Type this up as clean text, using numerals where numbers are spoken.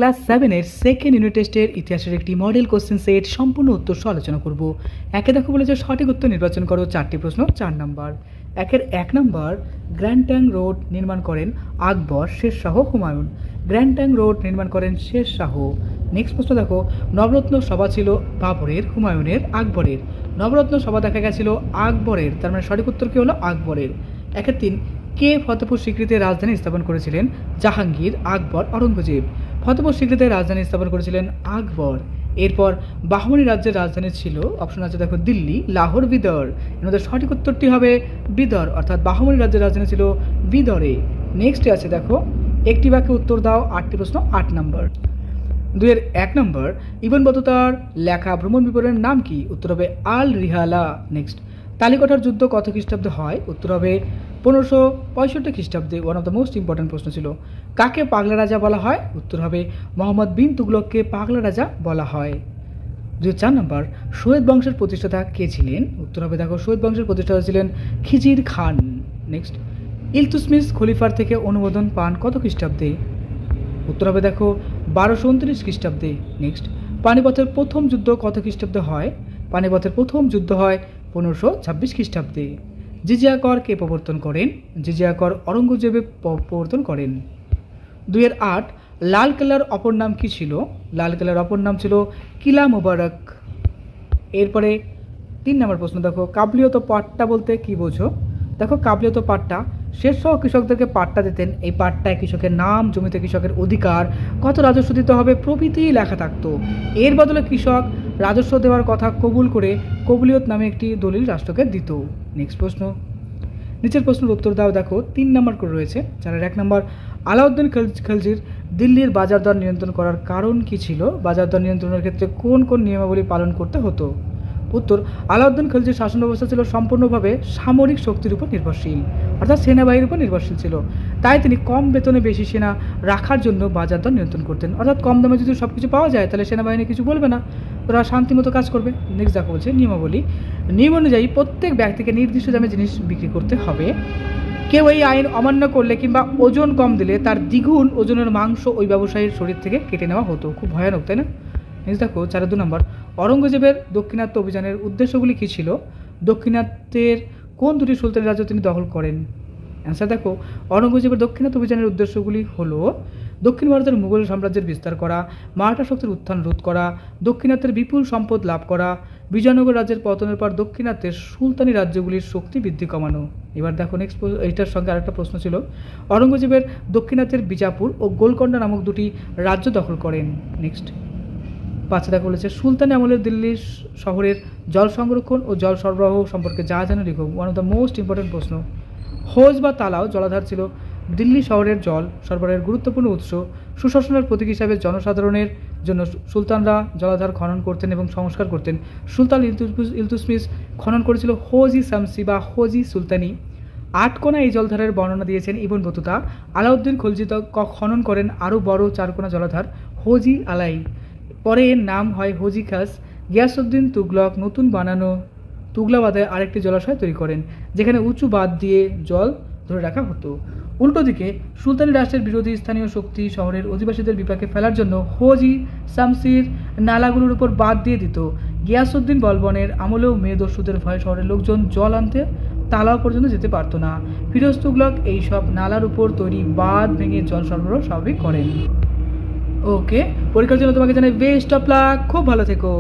Class 7-এর second unit টেস্টের ইতিহাসের একটি মডেল কোশ্চেন সেট সম্পূর্ণ উত্তর সহ আলোচনা করব। একে দেখো বলেছে সঠিক উত্তর নির্বাচন করো। 4টি প্রশ্ন, 4 নম্বর। একের 1 নম্বর, গ্র্যান্ড ট্যাঙ্ক রোড নির্মাণ করেন Akbar, Sher Shah, Humayun. Grand trunk road নির্মাণ করেন শের শাহ। নেক্সট প্রশ্ন দেখো, নবরত্ন সভা ছিল বাবরের, হুমায়ুনের, আকবরের। নবরত্ন সভা দেখা গেছিল আকবরের, তার মানে সঠিক উত্তর কি হলো আকবরের। একের 3, কে ফতেপুর সিক্রিতে রাজধানী স্থাপন করেছিলেন? জাহাঙ্গীর, আকবর, অরঙ্গজেব। ফতেপুর সিক্রিতে রাজধানী স্থাপন করেছিলেন আকবর। এরপর বাহমনি রাজ্যের রাজধানী ছিল, অপশন আছে দেখো দিল্লি, লাহোর, বিদর। এর মধ্যে সঠিক উত্তরটি হবে বিদর, অর্থাৎ বাহমনি রাজ্যের রাজধানী ছিল বিদরে। নেক্সট আছে দেখো, একটি বাক্যে উত্তর দাও। 8টি প্রশ্ন, 8 নম্বর। 2-এর 1 নম্বর, ইবন বতুতার লেখা ভ্রমণ বিবরণের নাম কি? উত্তর হবে আল রিহালা। নেক্সট, তালিকটার যুদ্ধ কত খ্রিস্টাব্দে হয়? উত্তর হবে 1565 খ্রিস্টাব্দে। One of the most important প্রশ্ন ছিল। কাকে পাগলা রাজা বলা হয়? উত্তর হবে মোহাম্মদ বিন তুগলককে পাগলা রাজা বলা হয়। 2-4 নম্বর, সৈয়দ বংশের প্রতিষ্ঠাতা কে ছিলেন? উত্তর হবে দেখো সৈয়দ বংশের প্রতিষ্ঠাতা ছিলেন খিজির খান। নেক্সট, ইলতুৎমিশ খলিফার থেকে অনুমোদন পান কত খ্রিস্টাব্দে? উত্তর হবে দেখো 1229 খ্রিস্টাব্দে। নেক্সট, পানিপথের প্রথম যুদ্ধ কত খ্রিস্টাব্দে হয়? পানিপথের প্রথম যুদ্ধ হয় 1526 খ্রিস্টাব্দে। জিজিয়া কর কে প্রবর্তন করেন? জিজিয়া কর অরঙ্গজেব প্রবর্তন করেন। 2-এর 8, লাল কেল্লার অপর নাম কি ছিল? লাল কেল্লার অপর নাম ছিল কিলা মুবারক। এরপরে 3 নম্বর প্রশ্ন দেখো, কাবলিয়ত পাট্টা বলতে কি বোঝো? দেখো কাবলিয়ত পাট্টা, শের শাহ কৃষকদেরকে পাট্টা দিতেন। এই পাট্টায় কৃষকের নাম, জমিতে কৃষকের অধিকার, কত রাজস্ব দিতে হবে প্রভৃতি লেখা থাকতো। এর বদলে কৃষক রাজস্ব দেওয়ার কথা কবুল করে কবুলিয়ত নামে একটি দলিল রাষ্ট্রকে দিত। নেক্সট প্রশ্ন, নিচের প্রশ্নের উত্তর দাও। দেখো 3 নম্বর করে রয়েছে। 4-এর 1 নম্বর, আলাউদ্দিন খলজির দিল্লির বাজার দর নিয়ন্ত্রণ করার কারণ কি ছিল? বাজার দর নিয়ন্ত্রণের ক্ষেত্রে কোন কোন নিয়মাবলী পালন করতে হতো? উত্তর, আলাউদ্দিন খলজির শাসন ব্যবস্থা ছিল সম্পূর্ণভাবে সামরিক শক্তির উপর নির্ভরশীল, অর্থাৎ সেনাবাহিনীর উপর নির্ভরশীল ছিল। তাই তিনি কম বেতনে বেশি সেনা রাখার জন্য বাজার দর নিয়ন্ত্রণ করতেন, অর্থাৎ কম দামে যদি সব কিছু পাওয়া যায় তাহলে সেনাবাহিনী কিছু বলবে না, ওরা শান্তিমতো কাজ করবে। নেক্সট দেখো বলছে নিয়মাবলী। নিয়ম অনুযায়ী প্রত্যেক ব্যক্তিকে নির্দিষ্ট দামে জিনিস বিক্রি করতে হবে। কেউ এই আইন অমান্য করলে কিংবা ওজন কম দিলে তার দ্বিগুণ ওজনের মাংস ওই ব্যবসায়ীর শরীর থেকে কেটে নেওয়া হতো। খুব ভয়ানক, তাই না? নেক্সট দেখো 4-এর 2 নম্বর, অরঙ্গজেবের দক্ষিণাত্য অভিযানের উদ্দেশ্যগুলি কী ছিল? দক্ষিণাত্যের কোন দুটি সুলতানের রাজ্য তিনি দখল করেন? অ্যান্সার দেখো, অরঙ্গজেবের দক্ষিণাত্য অভিযানের উদ্দেশ্যগুলি হলো দক্ষিণ ভারতের মুঘল সাম্রাজ্যের বিস্তার করা, মারাঠা শক্তির উত্থান রোধ করা, দক্ষিণাত্যের বিপুল সম্পদ লাভ করা, বিজয়নগর রাজ্যের পতনের পর দক্ষিণাত্যের সুলতানি রাজ্যগুলির শক্তি বৃদ্ধি কমানো। এবার দেখো নেক্সট, এইটার সঙ্গে আরেকটা প্রশ্ন ছিল। অরঙ্গজেবের দক্ষিণাত্যের বিজাপুর ও গোলকন্ডা নামক দুটি রাজ্য দখল করেন। নেক্সট, 5 দেখো বলেছে সুলতানি আমলের দিল্লি শহরের জল সংরক্ষণ ও জল সরবরাহ সম্পর্কে যা জানো লিখো। One of the most important প্রশ্ন। হোজ বা তালাও জলাধার ছিল দিল্লি শহরের জল সরবরাহের গুরুত্বপূর্ণ উৎস। সুশাসনের প্রতীক হিসাবে জনসাধারণের জন্য সুলতানরা জলাধার খনন করতেন এবং সংস্কার করতেন। সুলতান ইলতুৎমিশ খনন করেছিল হোজি শামসি বা হোজি সুলতানি। 8 কোণা এই জলধারের বর্ণনা দিয়েছেন ইবন বতুতা। আলাউদ্দিন খলজি খনন করেন আরও বড় 4 কোণা জলাধার হোজি আলাই। পরে এর নাম হয় হোজি খাস। গিয়াসউদ্দিন তুগলক নতুন বানানো তুগলাবাদে আরেকটি জলাশয় তৈরি করেন, যেখানে উঁচু বাঁধ দিয়ে জল ধরে রাখা হতো। উল্টো দিকে সুলতানি রাষ্ট্রের বিরোধী স্থানীয় শক্তি শহরের অধিবাসীদের বিপাকে ফেলার জন্য হোজি শামসির নালাগুলোর উপর বাঁধ দিয়ে দিত। গিয়াসউদ্দিন বলবনের আমলেও মেয়েদস্যুদের ভয়ে শহরের লোকজন জল আনতে তালাও পর্যন্ত যেতে পারত না। ফিরোজ তুগলক এইসব নালার উপর তৈরি বাঁধ ভেঙে জল সরবরাহ স্বাভাবিক করেন। ওকে, পরীক্ষার জন্য তোমাকে জানাই বেস্ট অফ লাক, খুব ভালো থেকো।